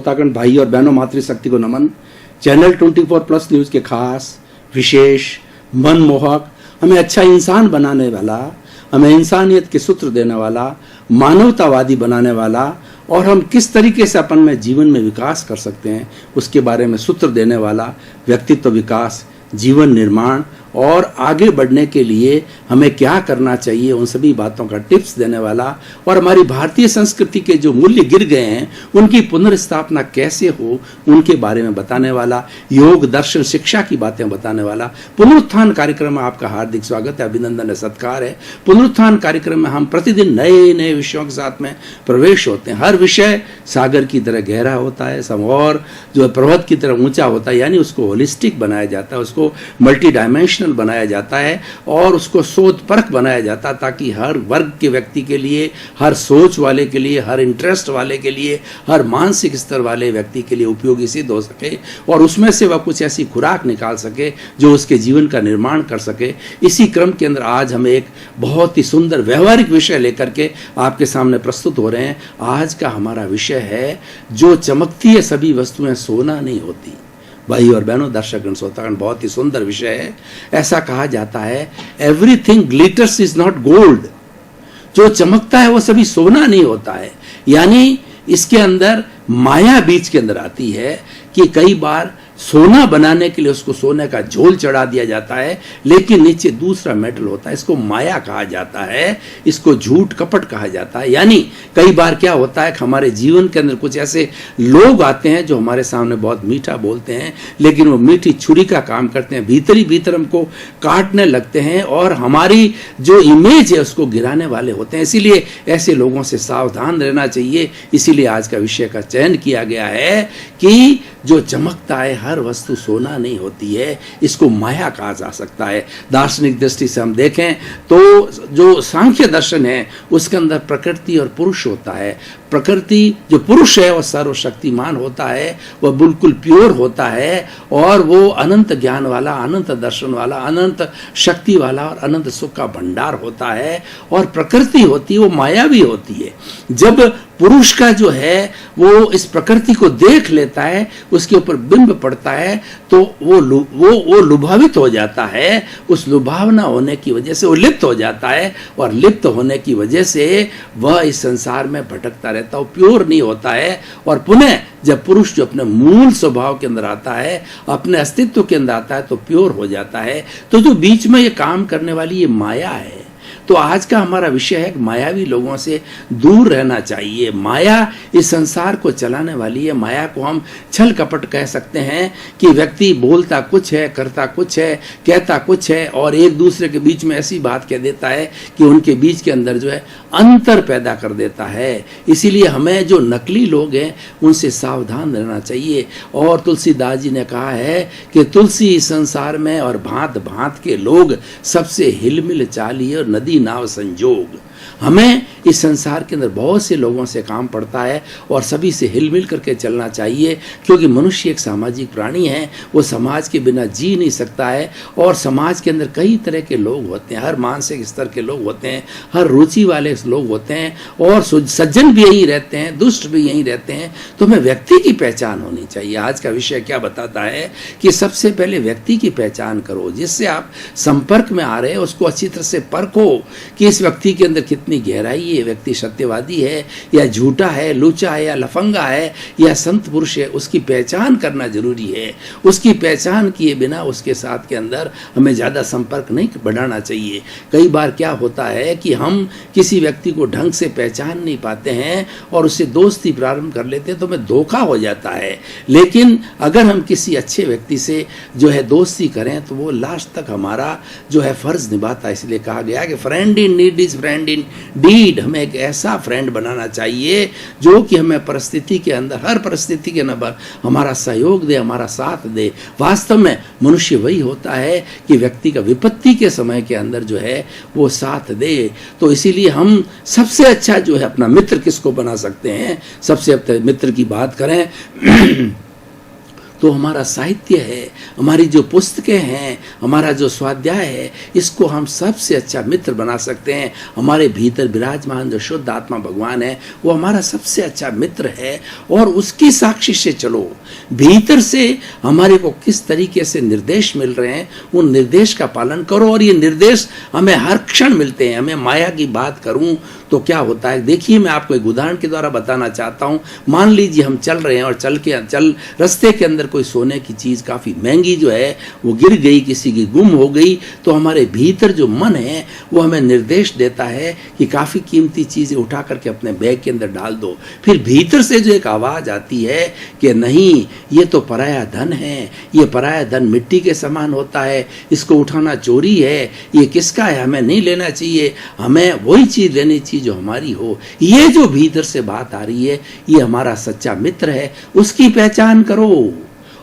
उत्तराखंड भाई और बहनों, मातृशक्ति को नमन। चैनल 24+ न्यूज के खास, विशेष, मनमोहक, हमें अच्छा इंसान बनाने वाला, हमें इंसानियत के सूत्र देने वाला, मानवतावादी बनाने वाला और हम किस तरीके से अपन में जीवन में विकास कर सकते हैं उसके बारे में सूत्र देने वाला, व्यक्तित्व विकास, जीवन निर्माण और आगे बढ़ने के लिए हमें क्या करना चाहिए उन सभी बातों का टिप्स देने वाला और हमारी भारतीय संस्कृति के जो मूल्य गिर गए हैं उनकी पुनर्स्थापना कैसे हो उनके बारे में बताने वाला, योग दर्शन शिक्षा की बातें बताने वाला पुनरुत्थान कार्यक्रम में आपका हार्दिक स्वागत है, अभिनंदन है, सत्कार है। पुनरुत्थान कार्यक्रम में हम प्रतिदिन नए नए विषयों के साथ में प्रवेश होते हैं। हर विषय सागर की तरह गहरा होता है, और जो पर्वत की तरह ऊंचा होता है, यानी उसको होलिस्टिक बनाया जाता है, उसको मल्टी डायमेंशनल बनाया जाता है और उसको सोच परख बनाया जाता है ताकि हर वर्ग के व्यक्ति के लिए, हर सोच वाले के लिए, हर इंटरेस्ट वाले के लिए, हर मानसिक स्तर वाले व्यक्ति के लिए उपयोगी सिद्ध हो सके और उसमें से वह कुछ ऐसी खुराक निकाल सके जो उसके जीवन का निर्माण कर सके। इसी क्रम के अंदर आज हम एक बहुत ही सुंदर व्यवहारिक विषय लेकर के आपके सामने प्रस्तुत हो रहे हैं। आज का हमारा विषय है, जो चमकती है सभी वस्तुएं सोना नहीं होती। भाई और बहनों, दर्शकगण, श्रोतागण, बहुत ही सुंदर विषय है। ऐसा कहा जाता है, everything glitters is not gold. जो चमकता है वो सभी सोना नहीं होता है। यानी इसके अंदर माया बीच के अंदर आती है कि कई बार सोना बनाने के लिए उसको सोने का झोल चढ़ा दिया जाता है, लेकिन नीचे दूसरा मेटल होता है। इसको माया कहा जाता है, इसको झूठ कपट कहा जाता है। यानी कई बार क्या होता है कि हमारे जीवन के अंदर कुछ ऐसे लोग आते हैं जो हमारे सामने बहुत मीठा बोलते हैं, लेकिन वो मीठी छुरी का काम करते हैं, भीतर ही भीतर हमको काटने लगते हैं और हमारी जो इमेज है उसको गिराने वाले होते हैं। इसीलिए ऐसे लोगों से सावधान रहना चाहिए। इसीलिए आज का विषय का चयन किया गया है कि जो चमकता है हर वस्तु सोना नहीं होती है, इसको माया कहा जा सकता है। दार्शनिक दृष्टि से हम देखें तो जो सांख्य दर्शन है उसके अंदर प्रकृति और पुरुष होता है। प्रकृति जो पुरुष है वो सर्वशक्तिमान होता है, वह बिल्कुल प्योर होता है और वो अनंत ज्ञान वाला, अनंत दर्शन वाला, अनंत शक्ति वाला और अनंत सुख का भंडार होता है। और प्रकृति होती है वो मायावी होती है। जब पुरुष का जो है वो इस प्रकृति को देख लेता है, उसके ऊपर बिंब पड़ता है, तो वो लुभावित हो जाता है। उस लुभावना होने की वजह से वो लिप्त हो जाता है और लिप्त होने की वजह से वह इस संसार में भटकता रहता है, प्योर नहीं होता है। और पुनः जब पुरुष जो अपने मूल स्वभाव के अंदर आता है, अपने अस्तित्व के अंदर आता है, तो प्योर हो जाता है। तो जो बीच में ये काम करने वाली ये माया है। तो आज का हमारा विषय है कि मायावी लोगों से दूर रहना चाहिए। माया इस संसार को चलाने वाली है। माया को हम छल कपट कह सकते हैं कि व्यक्ति बोलता कुछ है, करता कुछ है, कहता कुछ है और एक दूसरे के बीच में ऐसी बात कह देता है कि उनके बीच के अंदर जो है अंतर पैदा कर देता है। इसीलिए हमें जो नकली लोग हैं उनसे सावधान रहना चाहिए। और तुलसीदास जी ने कहा है कि तुलसी इस संसार में और भांत भांत के लोग, सबसे हिलमिल चालिए और नदी नाव संजोग। हमें इस संसार के अंदर बहुत से लोगों से काम पड़ता है और सभी से हिलमिल करके चलना चाहिए, क्योंकि मनुष्य एक सामाजिक प्राणी है। वो समाज के बिना जी नहीं सकता है और समाज के अंदर कई तरह के लोग होते हैं, हर मानसिक स्तर के लोग होते हैं, हर रुचि वाले लोग होते हैं और सज्जन भी यही रहते हैं, दुष्ट भी यही रहते हैं। तो हमें व्यक्ति की पहचान होनी चाहिए। आज का विषय क्या बताता है कि सबसे पहले व्यक्ति की पहचान करो। जिससे आप संपर्क में आ रहे हैं उसको अच्छी तरह से परखो कि इस व्यक्ति के अंदर कितनी गहराई है, व्यक्ति सत्यवादी है या झूठा है, लूचा है या लफंगा है या संत पुरुष है। उसकी पहचान करना जरूरी है। उसकी पहचान किए बिना उसके साथ के अंदर हमें ज्यादा संपर्क नहीं बढ़ाना चाहिए। कई बार क्या होता है कि हम किसी व्यक्ति को ढंग से पहचान नहीं पाते हैं और उससे दोस्ती प्रारंभ कर लेते हैं तो हमें धोखा हो जाता है। लेकिन अगर हम किसी अच्छे व्यक्ति से जो है दोस्ती करें तो वो लास्ट तक हमारा जो है फर्ज निभाता है। इसलिए कहा गया कि friend in need is friend in deed. हमें एक ऐसा फ्रेंड बनाना चाहिए जो कि हमें परिस्थिति के अंदर, हर परिस्थिति के अंदर हमारा सहयोग दे, हमारा साथ दे। वास्तव में मनुष्य वही होता है कि व्यक्ति का विपत्ति के समय के अंदर जो है वो साथ दे। तो इसीलिए हम सबसे अच्छा जो है अपना मित्र किसको बना सकते हैं, सबसे मित्र की बात करें तो हमारा साहित्य है, हमारी जो पुस्तकें हैं, हमारा जो स्वाध्याय है, इसको हम सबसे अच्छा मित्र बना सकते हैं। हमारे भीतर विराजमान जो शुद्ध आत्मा भगवान है वो हमारा सबसे अच्छा मित्र है, और उसकी साक्षी से चलो। भीतर से हमारे को किस तरीके से निर्देश मिल रहे हैं उन निर्देश का पालन करो, और ये निर्देश हमें हर क्षण मिलते हैं। हमें माया की बात करूं तो क्या होता है, देखिए मैं आपको एक उदाहरण के द्वारा बताना चाहता हूं। मान लीजिए हम चल रहे हैं और चल रास्ते के अंदर कोई सोने की चीज काफी महंगी जो है वो गिर गई, किसी की गुम हो गई, तो हमारे भीतर जो मन है वो हमें निर्देश देता है कि काफी कीमती चीजें उठा करके अपने बैग के अंदर डाल दो। फिर भीतर से जो एक आवाज आती है कि नहीं, ये तो पराया धन है, ये पराया धन मिट्टी के समान होता है, इसको उठाना चोरी है, ये किसका है, हमें नहीं लेना चाहिए, हमें वही चीज लेनी चाहिए जो हमारी हो। ये जो भीतर से बात आ रही है ये हमारा सच्चा मित्र है। उसकी पहचान करो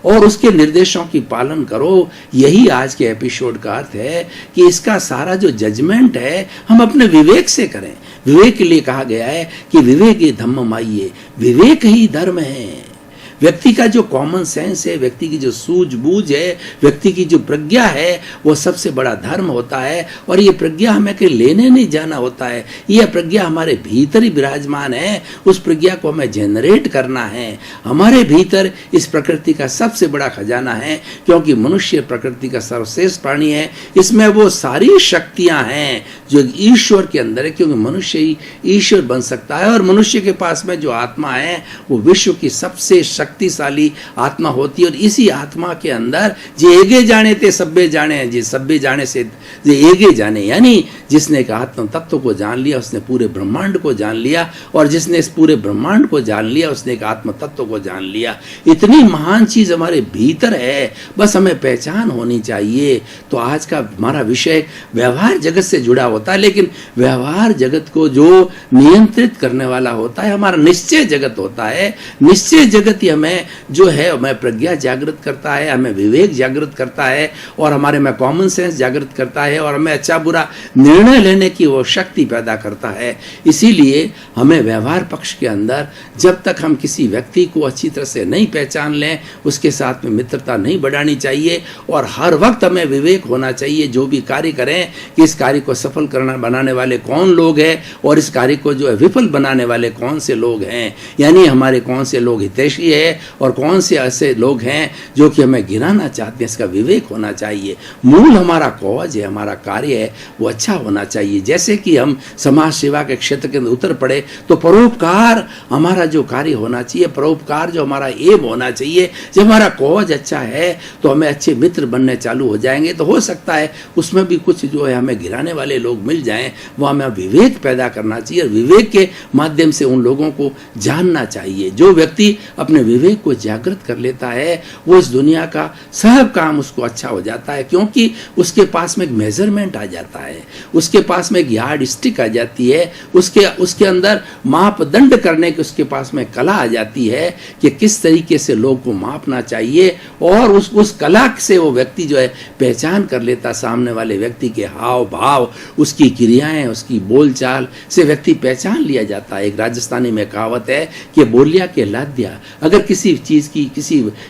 और उसके निर्देशों की पालन करो। यही आज के एपिसोड का अर्थ है कि इसका सारा जो जजमेंट है हम अपने विवेक से करें। विवेक के लिए कहा गया है कि विवेक ही धम्म माइये, विवेक ही धर्म है। व्यक्ति का जो कॉमन सेंस है, व्यक्ति की जो सूझबूझ है, व्यक्ति की जो प्रज्ञा है, वो सबसे बड़ा धर्म होता है। और ये प्रज्ञा हमें कहीं लेने नहीं जाना होता है, यह प्रज्ञा हमारे भीतर ही विराजमान है। उस प्रज्ञा को हमें जनरेट करना है। हमारे भीतर इस प्रकृति का सबसे बड़ा खजाना है, क्योंकि मनुष्य प्रकृति का सर्वश्रेष्ठ प्राणी है। इसमें वो सारी शक्तियां हैं जो ईश्वर के अंदर है, क्योंकि मनुष्य ही ईश्वर बन सकता है। और मनुष्य के पास में जो आत्मा है वो विश्व की सबसे शक्तिशाली आत्मा होती है। और इसी आत्मा के अंदर जे एगे जाने ते सब्बे जाने, जे सब्बे जाने से जे एगे जाने, यानी जिसने एक आत्म तत्व को जान लिया उसने पूरे ब्रह्मांड को जान लिया, और जिसने इस पूरे ब्रह्मांड को जान लिया उसने एक आत्म तत्व को जान लिया। इतनी महान चीज हमारे भीतर है, बस हमें पहचान होनी चाहिए। तो आज का हमारा विषय व्यवहार जगत से जुड़ा होता है, लेकिन व्यवहार जगत को जो नियंत्रित करने वाला होता है हमारा निश्चय जगत होता है। निश्चय जगत ही हमें जो है हमें प्रज्ञा जागृत करता है, हमें विवेक जागृत करता है, और हमारे में कॉमन सेंस जागृत करता है, और हमें अच्छा बुरा निर्णय लेने की वो शक्ति पैदा करता है। इसीलिए हमें व्यवहार पक्ष के अंदर जब तक हम किसी व्यक्ति को अच्छी तरह से नहीं पहचान लें उसके साथ में मित्रता नहीं बढ़ानी चाहिए। और हर वक्त हमें विवेक होना चाहिए जो भी कार्य करें कि इस कार्य को सफल करना बनाने वाले कौन लोग हैं और इस कार्य को जो है विफल बनाने वाले कौन से लोग हैं, यानी हमारे कौन से लोग हितैषी है और कौन से ऐसे लोग हैं जो कि हमें गिराना चाहते हैं। इसका विवेक होना चाहिए। मूल हमारा कॉज है, हमारा कार्य है वो अच्छा होना चाहिए। जैसे कि हम समाज सेवा के क्षेत्र के अंदर उतर पड़े तो परोपकार हमारा जो कार्य होना चाहिए, परोपकार जो हमारा एम होना चाहिए। जब हमारा कॉज अच्छा है तो हमें अच्छे मित्र बनने चालू हो जाएंगे। तो हो सकता है उसमें भी कुछ जो है हमें गिराने वाले लोग मिल जाएं, वो हमें विवेक पैदा करना चाहिए और विवेक के माध्यम से उन लोगों को जानना चाहिए। जो व्यक्ति अपने विवेक को जागृत कर लेता है वो इस दुनिया का सब काम उसको अच्छा हो जाता है, क्योंकि उसके पास में एक मेजरमेंट आ जाता है, उसके पास में एक यार्ड स्टिक आ जाती है, उसके अंदर मापदंड करने की उसके पास में कला आ जाती है कि किस तरीके से लोग को मापना चाहिए। और उस कला से वो व्यक्ति जो है पहचान कर लेता सामने वाले व्यक्ति के हाव भाव, उसकी क्रियाएं, उसकी बोलचाल से व्यक्ति पहचान लिया जाता है। एक राजस्थानी में कहावत है कि बोलिया के लाद्या। अगर किसी चीज की,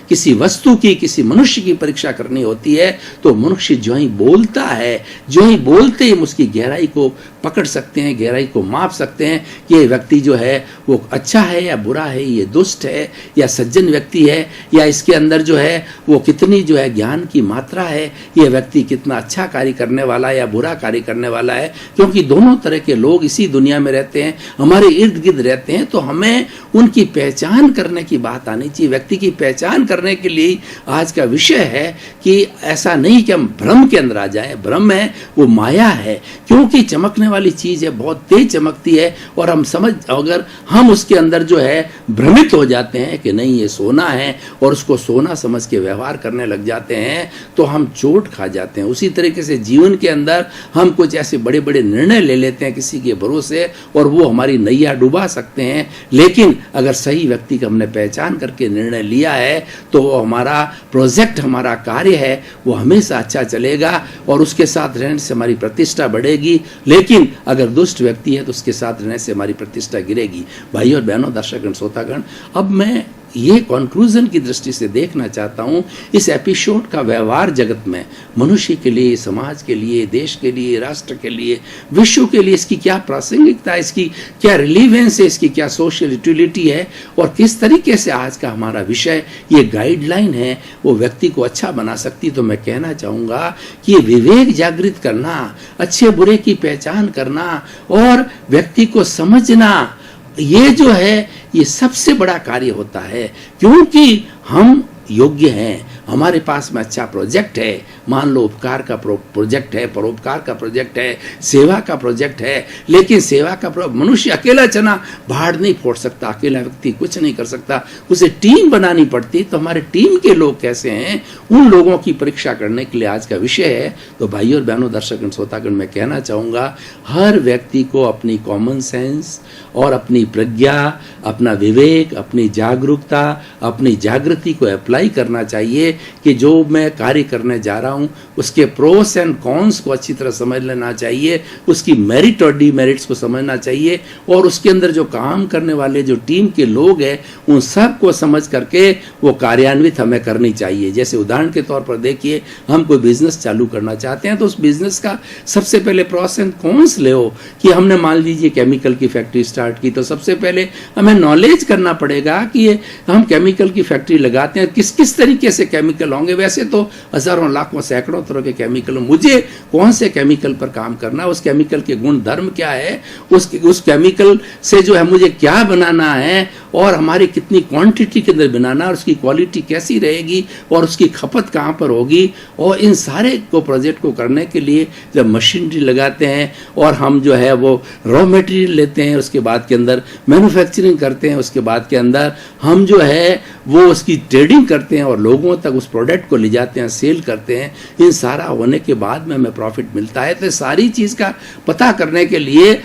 किसी वस्तु की, किसी मनुष्य की परीक्षा करनी होती है तो मनुष्य जो ही बोलता है, जो ही बोलते ही उसकी गहराई को पकड़ सकते हैं, गहराई को माप सकते हैं कि ये व्यक्ति जो है वो अच्छा है या बुरा है, ये दुष्ट है या सज्जन व्यक्ति है, या इसके अंदर जो है वो कितनी जो है ज्ञान की मात्रा है, ये व्यक्ति कितना अच्छा कार्य करने वाला है या बुरा कार्य करने वाला है। क्योंकि दोनों तरह के लोग इसी दुनिया में रहते हैं, हमारे इर्द गिर्द रहते हैं, तो हमें उनकी पहचान करने की बात आनी चाहिए। व्यक्ति की पहचान करने के लिए आज का विषय है कि ऐसा नहीं कि हम भ्रम के अंदर आ जाए। भ्रम है वो माया है, क्योंकि चमकने वाली चीज है, बहुत तेज चमकती है, और अगर हम उसके अंदर जो है भ्रमित हो जाते हैं कि नहीं ये सोना है और उसको सोना समझ के व्यवहार करने लग जाते हैं तो हम चोट खा जाते हैं। उसी तरीके से जीवन के अंदर हम कुछ ऐसे बड़े बड़े निर्णय ले लेते हैं किसी के भरोसे, और वो हमारी नैया डुबा सकते हैं। लेकिन अगर सही व्यक्ति का हमने पहचान करके निर्णय लिया है तो वो हमारा प्रोजेक्ट, हमारा कार्य है वो हमेशा अच्छा चलेगा और उसके साथ रहने से हमारी प्रतिष्ठा बढ़ेगी। लेकिन अगर दुष्ट व्यक्ति है तो उसके साथ रहने से हमारी प्रतिष्ठा गिरेगी। भाई और बहनों, दर्शकगण, श्रोतागण, अब मैं ये कंक्लूजन की दृष्टि से देखना चाहता हूँ इस एपिसोड का व्यवहार जगत में मनुष्य के लिए, समाज के लिए, देश के लिए, राष्ट्र के लिए, विश्व के लिए इसकी क्या प्रासंगिकता है, इसकी क्या रिलीवेंस है, इसकी क्या सोशल यूटिलिटी है और किस तरीके से आज का हमारा विषय ये गाइडलाइन है वो व्यक्ति को अच्छा बना सकती। तो मैं कहना चाहूँगा कि ये विवेक जागृत करना, अच्छे बुरे की पहचान करना और व्यक्ति को समझना, ये जो है ये सबसे बड़ा कार्य होता है। क्योंकि हम योग्य हैं, हमारे पास में अच्छा प्रोजेक्ट है, मान लो उपकार का प्रोजेक्ट है, परोपकार का प्रोजेक्ट है, सेवा का प्रोजेक्ट है, लेकिन सेवा का मनुष्य अकेला चना पहाड़ नहीं फोड़ सकता, अकेला व्यक्ति कुछ नहीं कर सकता, उसे टीम बनानी पड़ती। तो हमारे टीम के लोग कैसे हैं, उन लोगों की परीक्षा करने के लिए आज का विषय है। तो भाइयों और बहनों, दर्शक श्रोतागण, मैं कहना चाहूँगा हर व्यक्ति को अपनी कॉमन सेंस और अपनी प्रज्ञा, अपना विवेक, अपनी जागरूकता, अपनी जागृति को अप्लाई करना चाहिए कि जो मैं कार्य करने जा रहा हूं उसके प्रोस एंड कॉन्स को अच्छी तरह समझ लेना चाहिए, उसकी मेरिट और डीमेरिट्स को समझना चाहिए और उसके अंदर जो काम करने वाले जो टीम के लोग हैं उन सब को समझ करके वो कार्यान्वित हमें करनी चाहिए। जैसे उदाहरण के तौर पर देखिए, हम कोई बिजनेस चालू करना चाहते हैं तो उस बिजनेस का सबसे पहले प्रोस एंड कॉन्स ले कि हमने मान लीजिए केमिकल की फैक्ट्री स्टार्ट की, तो सबसे पहले हमें नॉलेज करना पड़ेगा कि हम केमिकल की फैक्ट्री लगाते हैं, किस किस तरीके से केमिकल होंगे। वैसे तो हजारों लाखों सैकड़ों तरह के केमिकल, मुझे कौन से केमिकल पर काम करना, उस केमिकल के गुण धर्म क्या है, उस केमिकल से जो है मुझे क्या बनाना है और हमारी कितनी क्वांटिटी के अंदर बनाना और उसकी क्वालिटी कैसी रहेगी और उसकी खपत कहाँ पर होगी। और इन सारे को प्रोजेक्ट को करने के लिए जब मशीनरी लगाते हैं और हम जो है वो रॉ मटेरियल लेते हैं, उसके बाद के अंदर मैन्युफैक्चरिंग करते हैं, उसके बाद के अंदर हम जो है वो उसकी ट्रेडिंग करते हैं और लोगों तक उस प्रोडक्ट को ले जाते हैं, सेल करते हैं। इन सारा होने के बाद में हमें प्रॉफिट मिलता है। तो सारी चीज़ का पता करने के लिए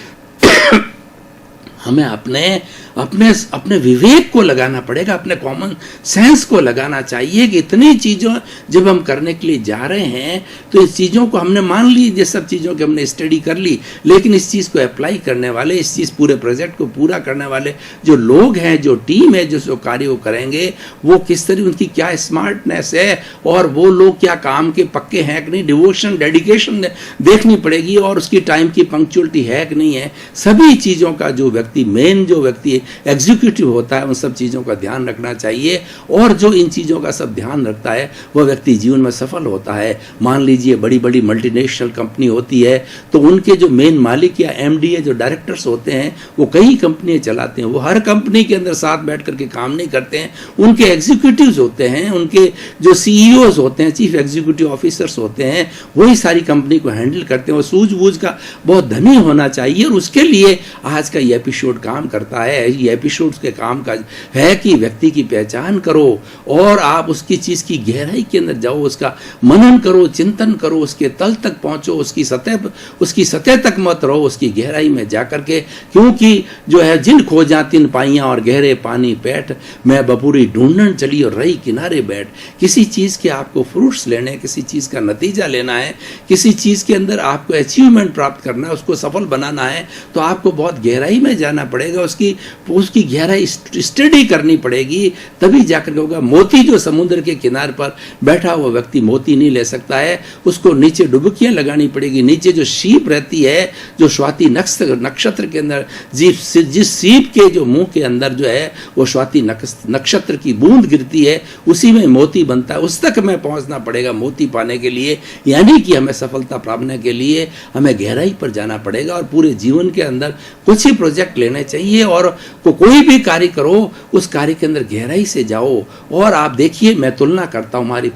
हमें अपने विवेक को लगाना पड़ेगा, अपने कॉमन सेंस को लगाना चाहिए कि इतनी चीज़ों जब हम करने के लिए जा रहे हैं तो इस चीज़ों को हमने मान ली, ये सब चीज़ों की हमने स्टडी कर ली, लेकिन इस चीज़ को अप्लाई करने वाले, इस चीज़ पूरे प्रोजेक्ट को पूरा करने वाले जो लोग हैं, जो टीम है, जो कार्य वो करेंगे, वो किस तरह, उनकी क्या स्मार्टनेस है और वो लोग क्या काम के पक्के हैं कि नहीं, डिवोशन, डेडिकेशन देखनी पड़ेगी और उसकी टाइम की पंक्चुअलिटी है कि नहीं है। सभी चीज़ों का जो व्यक्ति, मेन जो व्यक्ति एग्जीक्यूटिव होता है, उन सब चीज़ों का ध्यान रखना चाहिए और जो इन चीज़ों का सब ध्यान रखता है वह व्यक्ति जीवन में सफल होता है। मान लीजिए बड़ी बड़ी मल्टीनेशनल कंपनी होती है तो उनके जो मेन मालिक या एमडी है, जो डायरेक्टर्स होते हैं, वो कई कंपनियां चलाते हैं। वो हर कंपनी के अंदर साथ बैठ करके काम नहीं करते हैं, उनके एग्जीक्यूटिव्स होते हैं, उनके जो सीईओज होते हैं, चीफ एग्जीक्यूटिव ऑफिसर्स होते हैं, वही सारी कंपनी को हैंडल करते हैं। वो सूझबूझ का बहुत धनी होना चाहिए और उसके लिए आज का ये एपिसोड काम करता है। ये एपिसोड के काम का है कि व्यक्ति की पहचान करो और आप उसकी चीज की गहराई के अंदर जाओ, उसका मनन करो, चिंतन करो, उसके तल तक पहुंचो, उसकी सतह तक मत रहो, उसकी गहराई में जाकर के, क्योंकि जो है जिन खोजा तिन पाइयां और गहरे पानी पैठ, मैं बबूरी ढूंढन चली और रही किनारे बैठ। किसी चीज के आपको फ्रूट्स लेने, किसी चीज का नतीजा लेना है, किसी चीज के अंदर आपको अचीवमेंट प्राप्त करना है, उसको सफल बनाना है, तो आपको बहुत गहराई में जाना पड़ेगा, उसकी गहराई स्टडी करनी पड़ेगी, तभी जाकर होगा। मोती जो समुद्र के किनारे पर बैठा हुआ व्यक्ति मोती नहीं ले सकता है, उसको नीचे डुबकियां लगानी पड़ेगी। नीचे जो सीप रहती है, जो स्वाति नक्षत्र के अंदर जिस सीप के जो मुंह के अंदर जो है वो स्वाति नक्षत्र की बूंद गिरती है, उसी में मोती बनता है। उस तक हमें पहुंचना पड़ेगा मोती पाने के लिए, यानी कि हमें सफलता प्राप्त के लिए हमें गहराई पर जाना पड़ेगा और पूरे जीवन के अंदर कुछ ही प्रोजेक्ट लेने चाहिए और कोई भी कार्य करो उस कार्य के अंदर गहराई से जाओ। और आप देखिए, मैं तुलना करता हूँ, हमारी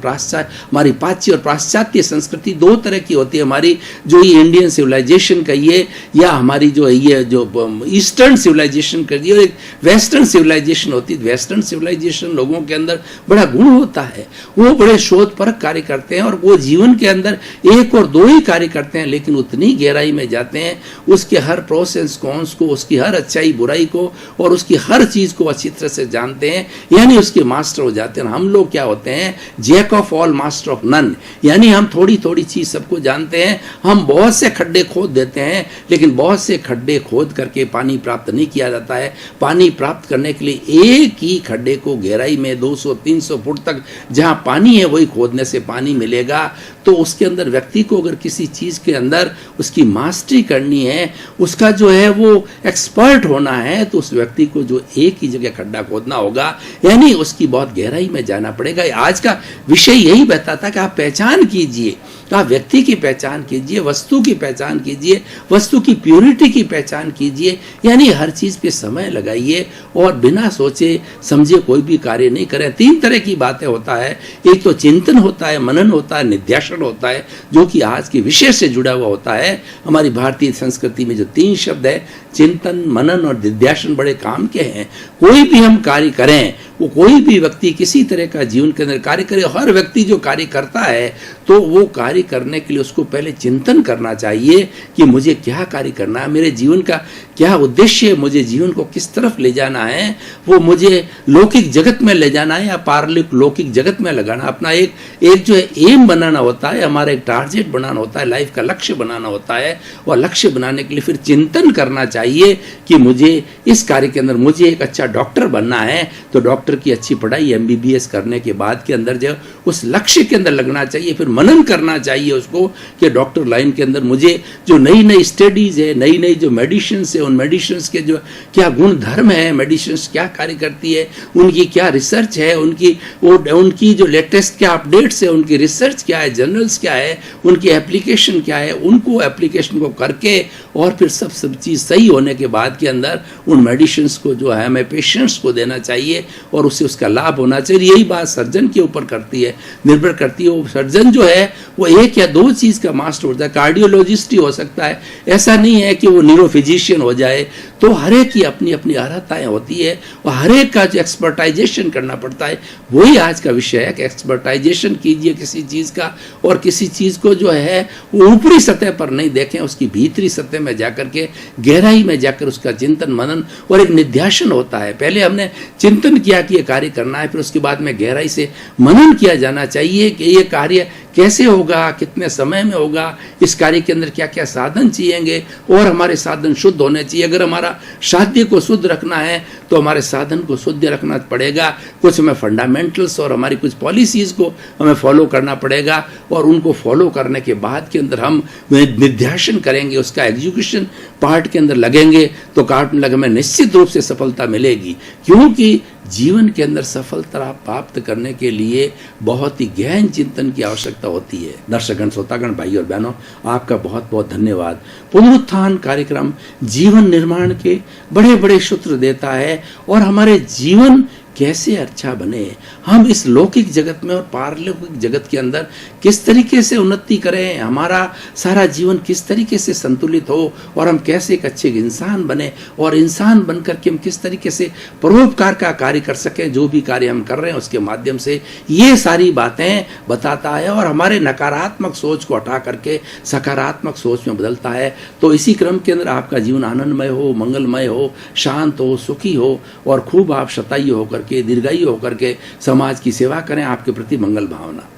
पाश्चात्य और पाश्चात्य संस्कृति दो तरह की होती है। हमारी जो ये इंडियन सिविलाइजेशन कहिए या हमारी जो ये जो ईस्टर्न सिविलाइजेशन कहिए और एक वेस्टर्न सिविलाइजेशन होती है। वेस्टर्न सिविलाइजेशन लोगों के अंदर बड़ा गुण होता है, वो बड़े शोधपरक कार्य करते हैं और वो जीवन के अंदर एक और दो ही कार्य करते हैं, लेकिन उतनी गहराई में जाते हैं, उसके हर प्रोसेस कॉन्स को, उसकी हर अच्छाई बुराई को और उसकी हर चीज को अच्छी तरह से जानते हैं, यानी उसके मास्टर हो जाते हैं। हम लोग क्या होते हैं, jack of all master of none, यानी हम थोड़ी थोड़ी चीज सबको जानते हैं। हम बहुत से खड्डे खोद देते हैं, लेकिन बहुत से खड्डे खोद करके पानी प्राप्त नहीं किया जाता है। पानी प्राप्त करने के लिए एक ही खड्डे को गहराई में 200-300 फुट तक जहां पानी है वही खोदने से पानी मिलेगा। तो उसके अंदर व्यक्ति को अगर किसी चीज के अंदर उसकी मास्टरी करनी है, उसका जो है वो एक्सपर्ट होना है, तो उस व्यक्ति को जो एक ही जगह खड्डा खोदना होगा, यानी उसकी बहुत गहराई में जाना पड़ेगा। आज का विषय यही बताता कि आप पहचान कीजिए, आप व्यक्ति की पहचान कीजिए, वस्तु की पहचान कीजिए, वस्तु की प्योरिटी की पहचान कीजिए, यानी हर चीज पे समय लगाइए और बिना सोचे समझे कोई भी कार्य नहीं करें। 3 तरह की बातें होता है, एक तो चिंतन होता है, मनन होता है, निध्यासन होता है, जो कि आज के विषय से जुड़ा हुआ होता है। हमारी भारतीय संस्कृति में जो 3 शब्द है, चिंतन, मनन और निध्यासन, बड़े काम के हैं। कोई भी हम कार्य करें, वो कोई भी व्यक्ति किसी तरह का जीवन के अंदर कार्य करे, हर व्यक्ति जो कार्य करता है तो वो कार्य करने के लिए उसको पहले चिंतन करना चाहिए कि मुझे क्या कार्य करना है, मेरे जीवन का क्या उद्देश्य है, मुझे जीवन को किस तरफ ले जाना है, वो मुझे लौकिक जगत में ले जाना है या पारलौकिक लौकिक जगत में लगाना। अपना एक जो है एम बनाना होता है, हमारा एक टारगेट बनाना होता है, लाइफ का लक्ष्य बनाना होता है। और लक्ष्य बनाने के लिए फिर चिंतन करना चाहिए कि मुझे इस कार्य के अंदर मुझे एक अच्छा डॉक्टर बनना है, तो डॉक्टर की अच्छी पढ़ाई MBBS करने के बाद के अंदर जो उस लक्ष्य के अंदर लगना चाहिए। फिर मनन करना चाहिए उसको कि डॉक्टर लाइन के अंदर मुझे जो नई नई स्टडीज है, नई नई जो मेडिसिन है, उन मेडिसिन के जो क्या गुण धर्म है, मेडिसिन क्या कार्य करती है, उनकी क्या रिसर्च है, उनकी जो लेटेस्ट क्या अपडेट्स है, उनकी रिसर्च क्या है, जर्नल्स क्या है, उनकी एप्लीकेशन क्या है, उनको एप्लीकेशन को करके और फिर सब चीज सही होने के बाद के अंदर उन मेडिसिन को जो है हमें पेशेंट्स को देना चाहिए और उससे उसका लाभ होना चाहिए। यही बात सर्जन के ऊपर करती है, निर्भर करती है। वो सर्जन जो है वो 1 या 2 चीज का मास्टर होता है, कार्डियोलॉजिस्ट ही हो सकता है, ऐसा नहीं है कि वो न्यूरोफिजिशियन हो जाए। तो हर एक की अपनी अपनी अर्हताएं होती है और हर एक का जो एक्सपर्टाइजेशन करना पड़ता है, वही आज का विषय है कि एक्सपर्टाइजेशन कीजिए किसी चीज का, और किसी चीज को जो है वो ऊपरी सतह पर नहीं देखें, उसकी भीतरी सतह में जाकर के गहराई में जाकर उसका चिंतन मनन और एक निध्यासन होता है। पहले हमने चिंतन किया कि ये कार्य करना है, फिर उसके बाद में गहराई से मनन किया जाना चाहिए कि ये कार्य कैसे होगा, कितने समय में होगा, इस कार्य के अंदर क्या क्या साधन चाहिएंगे और हमारे साधन शुद्ध होने चाहिए। अगर हमारा साध्य को शुद्ध रखना है तो हमारे साधन को शुद्ध रखना पड़ेगा। कुछ हमें फंडामेंटल्स और हमारी कुछ पॉलिसीज को हमें फॉलो करना पड़ेगा और उनको फॉलो करने के बाद के अंदर हम निध्यासन करेंगे, उसका एग्जीक्यूशन पार्ट के अंदर लगेंगे तो कार्ट में हमें निश्चित रूप से सफलता मिलेगी। क्योंकि जीवन के अंदर सफलता प्राप्त करने के लिए बहुत ही गहन चिंतन की आवश्यकता होती है। दर्शकगण, श्रोतागण, भाई और बहनों, आपका बहुत बहुत धन्यवाद। पुनरुत्थान कार्यक्रम जीवन निर्माण के बड़े बड़े सूत्र देता है और हमारे जीवन कैसे अच्छा बने, हम इस लौकिक जगत में और पारलौकिक जगत के अंदर किस तरीके से उन्नति करें, हमारा सारा जीवन किस तरीके से संतुलित हो और हम कैसे एक अच्छे इंसान बने और इंसान बनकर के हम किस तरीके से परोपकार का कार्य कर सकें, जो भी कार्य हम कर रहे हैं उसके माध्यम से, ये सारी बातें बताता है और हमारे नकारात्मक सोच को हटा करके सकारात्मक सोच में बदलता है। तो इसी क्रम के अंदर आपका जीवन आनंदमय हो, मंगलमय हो, शांत हो, सुखी हो और खूब आप शतायु होकर के, दीर्घायु होकर के समाज की सेवा करें। आपके प्रति मंगल भावना।